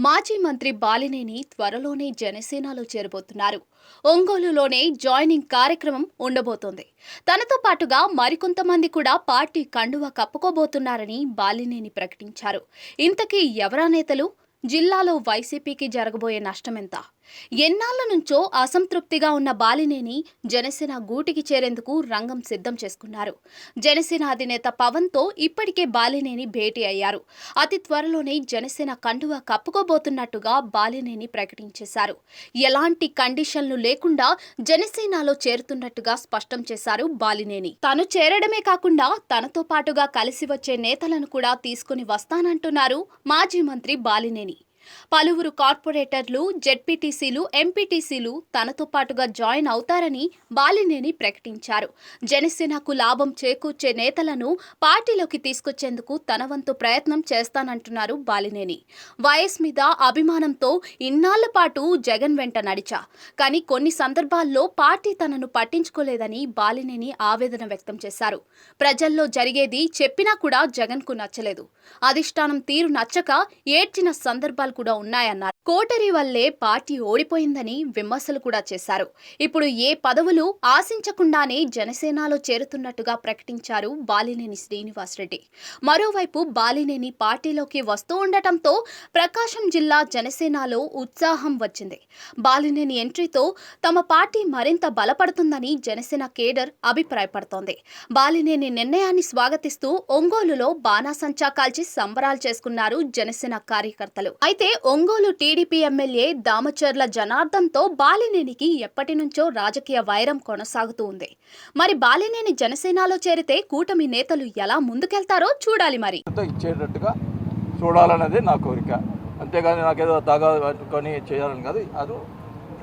మాజీ మంత్రి బాలినేని త్వరలోనే జనసేనలో చేరబోతున్నారు. ఒంగోలులోనే జాయినింగ్ కార్యక్రమం ఉండబోతోంది. తనతో పాటుగా మరికొంతమంది కూడా పార్టీ కండువా కప్పుకోబోతున్నారని బాలినేని ప్రకటించారు. ఇంతకీ ఎవరా నేతలు? జిల్లాలో వైసీపీకి జరగబోయే నష్టమెంత? ఎన్నాళ్ల నుంచో అసంతృప్తిగా ఉన్న బాలినేని జనసేన గూటికి చేరేందుకు రంగం సిద్ధం చేసుకున్నారు. జనసేన అధినేత పవన్తో ఇప్పటికే బాలినేని భేటీ అయ్యారు. అతి త్వరలోనే జనసేన కండువా కప్పుకోబోతున్నట్టుగా బాలినేని ప్రకటించేశారు. ఎలాంటి కండిషన్లు లేకుండా జనసేనలో చేరుతున్నట్టుగా స్పష్టం చేశారు బాలినేని. తాను చేరడమే కాకుండా తనతో పాటుగా కలిసి వచ్చే నేతలను కూడా తీసుకుని వస్తానంటున్నారు మాజీ మంత్రి బాలినేని. పలువురు కార్పొరేటర్లు, జెడ్పీటీసీలు, ఎంపీటీసీలు తనతో పాటుగా జాయిన్ అవుతారని బాలినేని ప్రకటించారు. జనసేనకు లాభం చేకూర్చే నేతలను పార్టీలోకి తీసుకొచ్చేందుకు తన వంతు ప్రయత్నం చేస్తానంటున్నారు బాలినేని. వైఎస్ మీద అభిమానంతో ఇన్నాళ్ల పాటు జగన్ వెంట నడిచా, కానీ కొన్ని సందర్భాల్లో పార్టీ తనను పట్టించుకోలేదని బాలినేని ఆవేదన వ్యక్తం చేశారు. ప్రజల్లో జరిగేది చెప్పినా కూడా జగన్కు నచ్చలేదు. అధిష్టానం తీరు నచ్చక ఏడ్చిన సందర్భాలు కూడా ఉన్నాయన్నారు. కోటరీ వల్లే పార్టీ ఓడిపోయిందని విమర్శలు కూడా చేశారు. ఇప్పుడు ఏ పదవులు ఆశించకుండానే జనసేనలో చేరుతున్నట్టుగా ప్రకటించారు బాలినేని శ్రీనివాసరెడ్డి. మరోవైపు బాలినేని పార్టీలోకి వస్తూ ఉండటంతో ప్రకాశం జిల్లా జనసేనలో ఉత్సాహం వచ్చింది. బాలినేని ఎంట్రీతో తమ పార్టీ మరింత బలపడుతుందని జనసేన కేడర్ అభిప్రాయపడుతోంది. బాలినేని నిర్ణయాన్ని స్వాగతిస్తూ ఒంగోలులో బాణాసంచా కాల్చి సంబరాలు చేసుకున్నారు జనసేన కార్యకర్తలు. అయితే ఒంగోలు టీడీపీ ఎమ్మెల్యే దామచర్ల జనార్దన్తో బాలినేనికి ఎప్పటి నుంచో రాజకీయ వైరం కొనసాగుతూ ఉంది. మరి బాలినేని జనసేనలో చేరితే కూటమి నేతలు ఎలా ముందుకెళ్తారో చూడాలి. మరి ఇచ్చేటట్టుగా చూడాలన్నది నా కోరిక, అంతేగాని నాకేదో దాగా పట్టుకొని చేయాలని కాదు. అది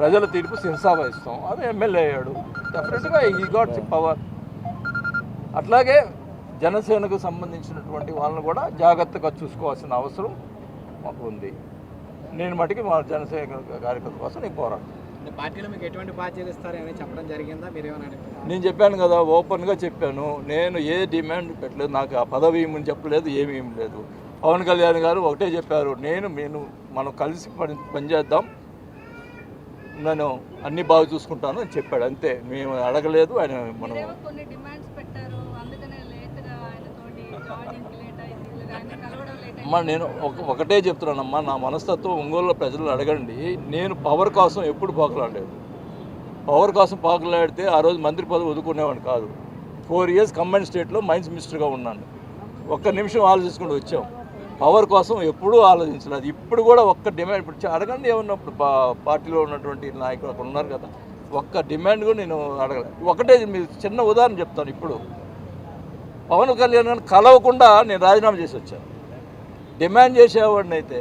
ప్రజల తీర్పు శిరసావహిస్తాం. అది ఎమ్మెల్యే అయ్యాడు, డెఫినెట్గా ఈ గాట్ పవర్. అట్లాగే జనసేనకు సంబంధించినటువంటి వాళ్ళని కూడా జాగ్రత్తగా చూసుకోవాల్సిన అవసరం మాకు ఉంది. నేను మటుకి మా జనసేన కార్యకర్తల కోసం నేను పోరాడు. పార్టీలో మీకు ఎటువంటి బాధ్యత ఇస్తారని చెప్పడం జరిగిందా? నేను చెప్పాను కదా, ఓపెన్గా చెప్పాను. నేను ఏ డిమాండ్ పెట్టలేదు, నాకు ఆ పదవి ఏమని చెప్పలేదు, ఏమీ లేదు. పవన్ కళ్యాణ్ గారు ఒకటే చెప్పారు, మనం కలిసి పనిచేద్దాం, నేను అన్ని బాగా చూసుకుంటాను అని చెప్పాడు. అంతే, మేము అడగలేదు. ఆయన మనం అమ్మా, నేను ఒకటే చెప్తున్నానమ్మా, నా మనస్తత్వం ఒంగోలులో ప్రజలు అడగండి. నేను పవర్ కోసం ఎప్పుడు పోకలాడలేదు. పవర్ కోసం పోకలాడితే ఆ రోజు మంత్రి పదవి వదుకునేవాడిని కాదు. 4 years కంబైన్డ్ స్టేట్లో మైన్స్ మినిస్టర్గా ఉన్నాను. ఒక్క నిమిషం ఆలోచించుకుంటూ వచ్చాం. పవర్ కోసం ఎప్పుడూ ఆలోచించలేదు. ఇప్పుడు కూడా ఒక్క డిమాండ్ ఇప్పుడు అడగండి. ఏమన్నప్పుడు పార్టీలో ఉన్నటువంటి నాయకులు అక్కడ ఉన్నారు కదా, ఒక్క డిమాండ్ కూడా నేను అడగలేదు. ఒకటే మీరు చిన్న ఉదాహరణ చెప్తాను. ఇప్పుడు పవన్ కళ్యాణ్ గారిని కలవకుండా నేను రాజీనామా చేసి వచ్చాను. డిమాండ్ చేసేవాడిని అయితే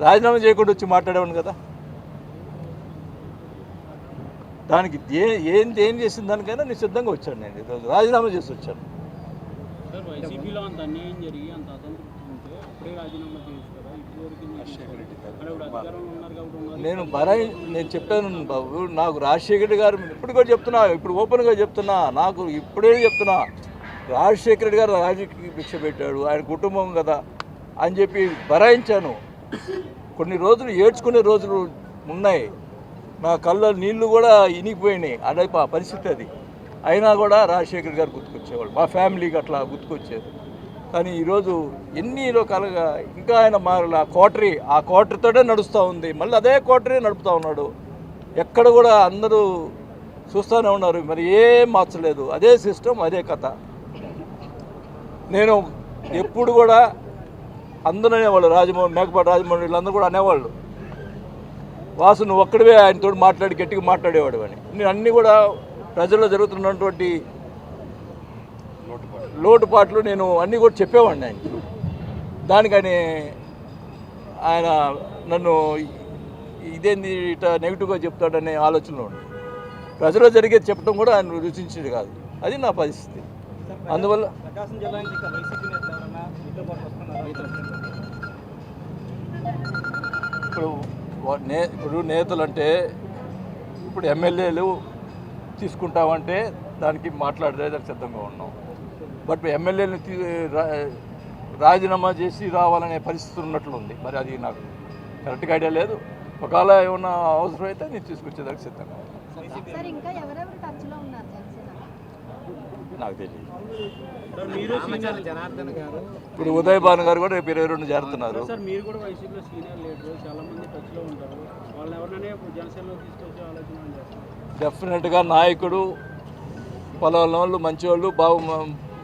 రాజీనామా చేయకుండా వచ్చి మాట్లాడేవాడిని కదా. దానికి ఏం చేసిన దానికైనా నేను సిద్ధంగా వచ్చాను. నేను ఈరోజు రాజీనామా చేసి వచ్చాను. నేను చెప్పాను బాబు, నాకు రాజశేఖర్ గారు ఇప్పుడు కూడా చెప్తున్నా, ఇప్పుడు ఓపెన్గా చెప్తున్నా, నాకు ఇప్పుడే చెప్తున్నా, రాజశేఖర రెడ్డి గారు రాజకీయ భిక్ష పెట్టాడు, ఆయన కుటుంబం కదా అని చెప్పి భరాయించాను. కొన్ని రోజులు ఏడ్చుకునే రోజులు ఉన్నాయి. నా కళ్ళ నీళ్లు కూడా ఇనిగిపోయినాయి. అదే పరిస్థితి అది. అయినా కూడా రాజశేఖర్ గారు గుర్తుకొచ్చేవాళ్ళు, మా ఫ్యామిలీకి అట్లా గుర్తుకొచ్చేది. కానీ ఈరోజు ఎన్ని రకాలుగా ఇంకా ఆయన మారల ఆ కోటరీతోనే నడుస్తూ ఉంది. మళ్ళీ అదే కోటరీ నడుపుతూ ఉన్నాడు. ఎక్కడ కూడా అందరూ చూస్తూనే ఉన్నారు. మరి ఏం మార్చలేదు. అదే సిస్టమ్, అదే కథ. నేను ఎప్పుడు కూడా అందరూ అనేవాళ్ళు, మేకపాటి రాజమోహన్ వీళ్ళందరూ కూడా అనేవాళ్ళు, వాసు నువ్వు ఒక్కడివే ఆయనతో మాట్లాడి గట్టిగా మాట్లాడేవాడు అని. నేను అన్నీ కూడా ప్రజల్లో జరుగుతున్నటువంటి లోటుపాట్లు నేను అన్నీ కూడా చెప్పేవాడిని ఆయన. దానికని ఆయన నన్ను ఇదేంది ఇట్లా నెగిటివ్గా చెప్తాడనే ఆలోచనలో ఉంది. ప్రజల్లో జరిగేది చెప్పడం కూడా ఆయన రుచించేది కాదు. అది నా పరిస్థితి. అందువల్ల ఇప్పుడు నేతలు అంటే ఇప్పుడు ఎమ్మెల్యేలు తీసుకుంటామంటే దానికి మాట్లాడేదానికి సిద్ధంగా ఉన్నాం. బట్ ఎమ్మెల్యేని రాజీనామా చేసి రావాలనే పరిస్థితి ఉన్నట్లు ఉంది. మరి అది నాకు కరెక్ట్గా ఐడియా లేదు. ఒకవేళ ఏమన్నా అవసరం అయితే నేను తీసుకొచ్చేదానికి సిద్ధంగా ఉన్నాను. సార్ ఇంకా ఎవరెవరు టచ్లో ఉన్నారు జనసేన? నాకు తెలియదు. రామచంద్ర జనార్దన్ గారు ఇప్పుడు ఉదయ్ భాను గారు కూడా రేపు 22 చేరుతున్నారు. సార్ మీరు కూడా వైసీపీలో సీనియర్ లీడర్, చాలా మంది టచ్లో ఉంటారు. వాళ్ళని ఎవరినైనా జనసేనలో తీసుకొచ్చే ఆలోచన చేస్తారు. డెఫినెట్గా నాయకుడు పొలం వాళ్ళు మంచివాళ్ళు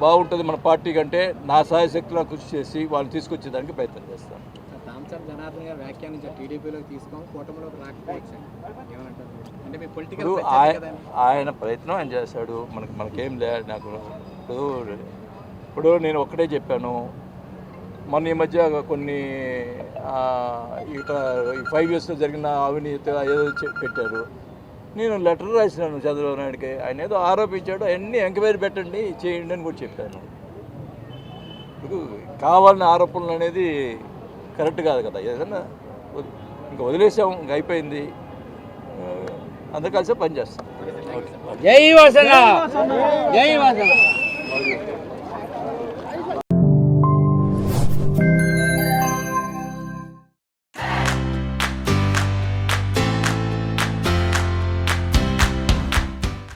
బాగుంటుంది మన పార్టీ కంటే నా సాయశక్తిలో కృషి చేసి వాళ్ళు తీసుకొచ్చేదానికి ప్రయత్నం చేస్తాను. రామచంద్ర జనార్దన్ గారు వ్యాఖ్యానించారు టీడీపీలోకి తీసుకోం కూటమిలోకి రాకపోవచ్చు ఏమంటారు? అంటే మీ పొలిటికల్ ఇప్పుడు ఆయన ప్రయత్నం ఆయన చేశాడు. మనకేం లే. నాకు ఇప్పుడు నేను ఒక్కటే చెప్పాను. మొన్న ఈ మధ్య కొన్ని ఇక 5 yearsలో జరిగిన అవినీతి ఏదో పెట్టారు. నేను లెటర్ రాసినాను చంద్రబాబు నాయుడికి. ఆయన ఏదో ఆరోపించాడు. అవన్నీ ఎంక్వైరీ పెట్టండి చేయండి అని కూడా చెప్పాను. ఇప్పుడు కావాలని ఆరోపణలు అనేది కరెక్ట్ కాదు కదా. ఏదన్నా ఇంకా వదిలేసాం, ఇంకా అయిపోయింది. అందరు కలిసి పనిచేస్తాం. జై వాసన.